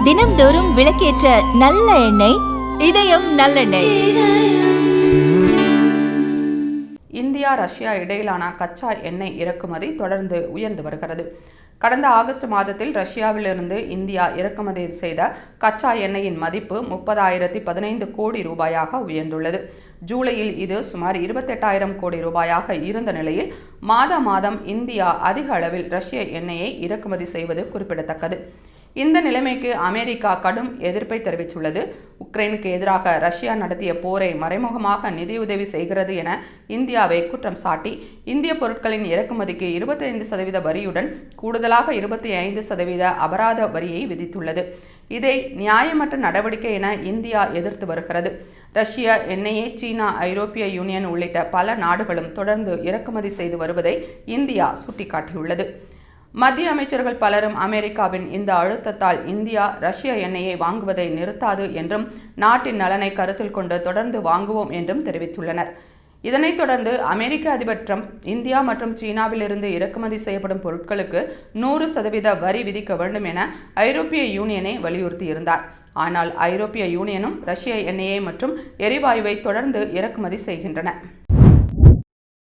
தினம்தோறும் விளக்கேற்ற நல்ல எண்ணெய், இதயம் நல்லெண்ணெய். இந்தியா ரஷ்யா இடையிலான கச்சா எண்ணெய் இறக்குமதி தொடர்ந்து உயர்ந்து வருகிறது. கடந்த ஆகஸ்ட் மாதத்தில் ரஷ்யாவிலிருந்து இந்தியா இறக்குமதி செய்த கச்சா எண்ணெயின் மதிப்பு 30,015 கோடி ரூபாயாக உயர்ந்துள்ளது. ஜூலையில் இது சுமார் 28,000 கோடி ரூபாயாக இருந்த நிலையில் மாதம் இந்தியா அதிக அளவில் ரஷ்ய எண்ணெயை இறக்குமதி செய்வது குறிப்பிடத்தக்கது. இந்த நிலைமைக்கு அமெரிக்கா கடும் எதிர்ப்பை தெரிவித்துள்ளது. உக்ரைனுக்கு எதிராக ரஷ்யா நடத்திய போரை மறைமுகமாக நிதியுதவி செய்கிறது என இந்தியாவை குற்றம் சாட்டி இந்திய பொருட்களின் இறக்குமதிக்கு 25% வரியுடன் கூடுதலாக 25% அபராத வரியை விதித்துள்ளது. இதை நியாயமற்ற நடவடிக்கை என இந்தியா எதிர்த்து வருகிறது. ரஷ்ய எண்ணெயை சீனா, ஐரோப்பிய யூனியன் உள்ளிட்ட பல நாடுகளும் தொடர்ந்து இறக்குமதி செய்து வருவதை இந்தியா சுட்டிக்காட்டியுள்ளது. மத்திய அமைச்சர்கள் பலரும் அமெரிக்காவின் இந்த அழுத்தத்தால் இந்தியா ரஷ்ய எண்ணெயை வாங்குவதை நிறுத்தாது என்றும் நாட்டின் நலனை கருத்தில் கொண்டு தொடர்ந்து வாங்குவோம் என்றும் தெரிவித்துள்ளனர். இதனைத் தொடர்ந்து அமெரிக்க அதிபர் ட்ரம்ப் இந்தியா மற்றும் சீனாவிலிருந்து இறக்குமதி செய்யப்படும் பொருட்களுக்கு 100% வரி விதிக்க வேண்டும் என ஐரோப்பிய யூனியனை வலியுறுத்தியிருந்தார். ஆனால் ஐரோப்பிய யூனியனும் ரஷ்ய எண்ணெயை மற்றும் எரிவாயுவை தொடர்ந்து இறக்குமதி செய்கின்றன.